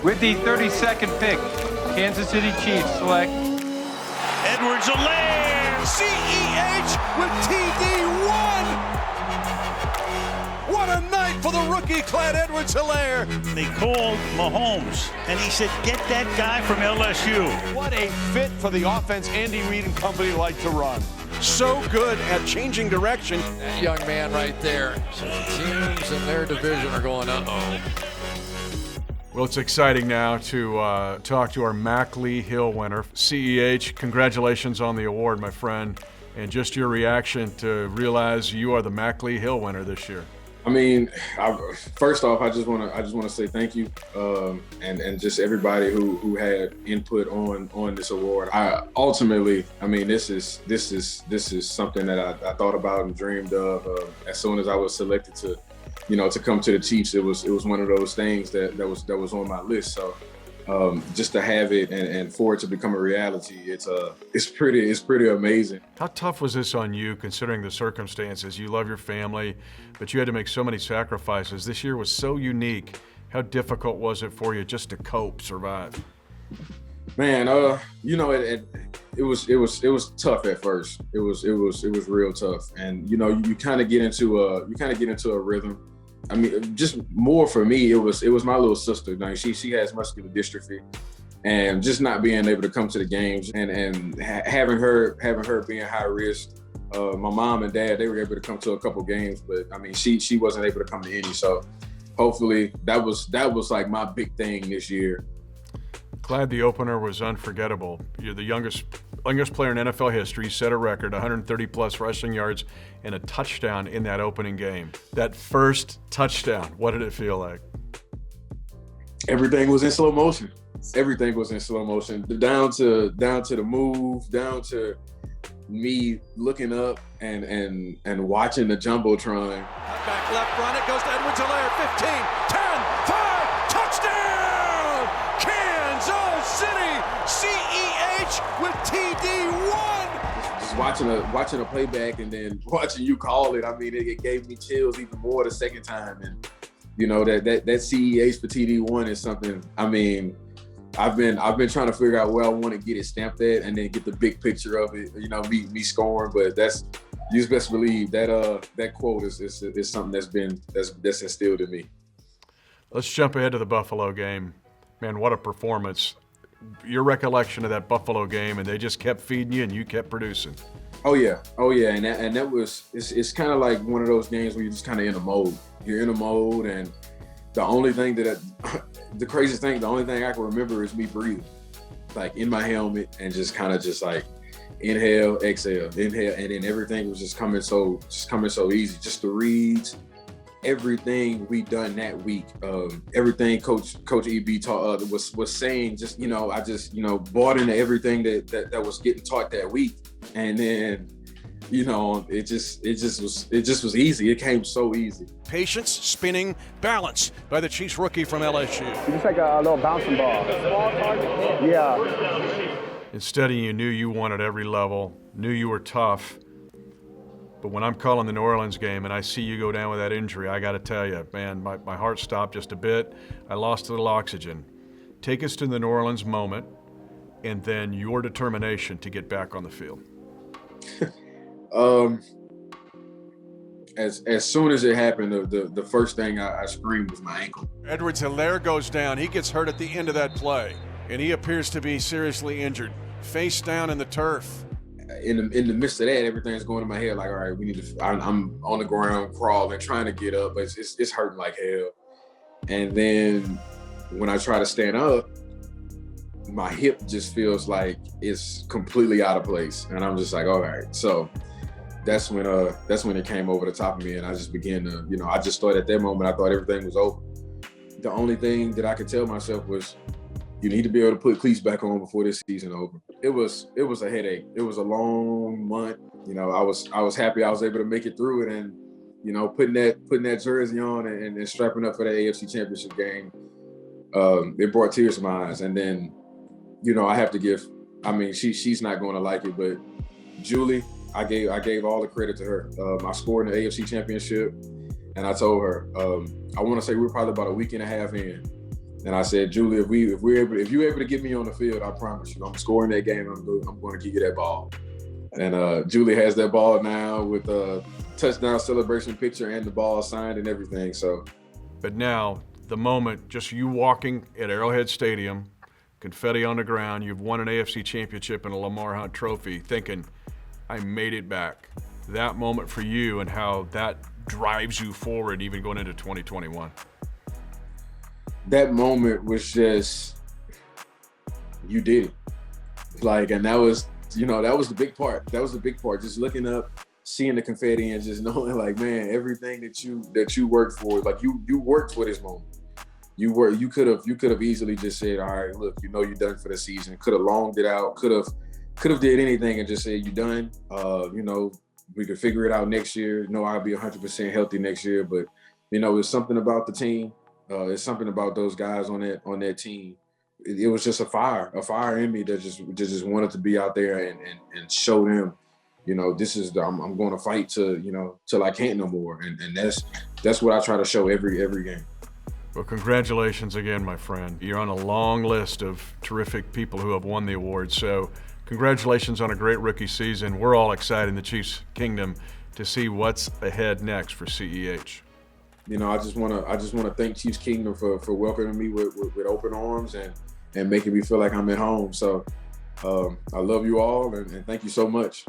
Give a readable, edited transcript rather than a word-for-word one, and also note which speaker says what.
Speaker 1: With the 32nd pick, Kansas City Chiefs select
Speaker 2: Edwards-Helaire, CEH with TD1. What a night for the rookie Clyde Edwards-Helaire.
Speaker 3: They called Mahomes, and he said, get that guy from LSU.
Speaker 4: What a fit for the offense Andy Reid and company like to run.
Speaker 2: So good at changing direction.
Speaker 5: That young man right there. So the teams in their division are going, uh-oh.
Speaker 6: Well, it's exciting now to talk to our Mack Lee Hill winner. CEH, congratulations on the award, my friend, and just your reaction to realize you are the Mack Lee Hill winner this year.
Speaker 7: I mean, first off, I just want to say thank you, and just everybody who had input on this award. Ultimately, this is something that I thought about and dreamed of as soon as I was selected to come to the Chiefs. It was one of those things that was on my list. So just to have it and for it to become a reality, it's pretty amazing.
Speaker 6: How tough was this on you, considering the circumstances? You love your family, but you had to make so many sacrifices. This year was so unique. How difficult was it for you just to cope, survive?
Speaker 7: Man, it was tough at first. It was real tough, and you kind of get into a rhythm. I mean, just more for me, it was my little sister. She has muscular dystrophy, and just not being able to come to the games and having her being high risk. My mom and dad, they were able to come to a couple games, but she wasn't able to come to any. So hopefully that was like my big thing this year.
Speaker 6: Glad the opener was unforgettable. You're the youngest player in NFL history, set a record, 130-plus rushing yards and a touchdown in that opening game. That first touchdown, what did it feel like?
Speaker 7: Everything was in slow motion. Everything was in slow motion. Down to the move, down to me looking up and watching the Jumbotron.
Speaker 2: Back left run, it goes to Edwards-Helaire, 15, 10, 5, touchdown! Kansas City, CEH with TD1.
Speaker 7: Just watching a playback and then watching you call it. It gave me chills even more the second time. And that CEH for TD1 is something. I've been trying to figure out where I want to get it stamped at, and then get the big picture of it. Me scoring, but you just best believe that quote is something that's instilled in me.
Speaker 6: Let's jump ahead to the Buffalo game. Man, what a performance. Your recollection of that Buffalo game, and they just kept feeding you and you kept producing.
Speaker 7: Oh yeah. And that was, it's kind of like one of those games where you're just kind of in a mode. You're in a mode, and the only thing the craziest thing, the only thing I can remember is me breathing, like in my helmet, and just like inhale, exhale, inhale, and then everything was just coming so easy. Just the reads, everything we done that week, everything Coach EB taught was saying. Just I just bought into everything that was getting taught that week, and then it just was easy. It came so easy.
Speaker 2: Patience, spinning, balance by the Chiefs rookie from LSU.
Speaker 8: Just like a little bouncing ball. Yeah.
Speaker 6: Instead, you knew you won at every level, knew you were tough. But when I'm calling the New Orleans game and I see you go down with that injury, I got to tell you, man, my heart stopped just a bit. I lost a little oxygen. Take us to the New Orleans moment, and then your determination to get back on the field.
Speaker 7: As soon as it happened, the first thing I screamed was my ankle.
Speaker 2: Edwards-Helaire goes down. He gets hurt at the end of that play, and he appears to be seriously injured. Face down in the turf.
Speaker 7: In the midst of that, everything's going in my head like, all right, we need to. I'm on the ground crawling, trying to get up, but it's hurting like hell. And then when I try to stand up, my hip just feels like it's completely out of place, and I'm just like, all right. So that's when it came over the top of me, and I just began to, I just thought at that moment, I thought everything was over. The only thing that I could tell myself was, you need to be able to put cleats back on before this season over. It was a headache. It was a long month. I was happy I was able to make it through it, and putting that jersey on and strapping up for that AFC Championship game, it brought tears to my eyes. And then, I have to give. She's not going to like it, but Julie, I gave all the credit to her. I scored in the AFC Championship, and I told her, I want to say we were probably about a week and a half in, And I said, Julie, if you're able to get me on the field, I promise you, I'm scoring that game. I'm going to give you that ball. And Julie has that ball now with a touchdown celebration picture and the ball signed and everything. So,
Speaker 6: but now the moment, just you walking at Arrowhead Stadium, confetti on the ground, you've won an AFC championship and a Lamar Hunt trophy, thinking, I made it back. That moment for you and how that drives you forward even going into 2021.
Speaker 7: That moment was just, you did it. Like, and that was, that was the big part. That was the big part. Just looking up, seeing the confetti and just knowing like, man, everything that you worked for, like you worked for this moment. You could have easily just said, all right, look, you're done for the season. Could have longed it out, could have did anything and just said, you're done. We could figure it out next year. I'll be 100% healthy next year. But, it's something about the team. It's something about those guys on that team. It was just a fire in me that just wanted to be out there and show them, this is I'm going to fight till I can't no more. And that's what I try to show every game.
Speaker 6: Well, congratulations again, my friend. You're on a long list of terrific people who have won the award. So congratulations on a great rookie season. We're all excited in the Chiefs Kingdom to see what's ahead next for CEH.
Speaker 7: I just want to thank Chiefs Kingdom for welcoming me with open arms and making me feel like I'm at home. So I love you all and thank you so much.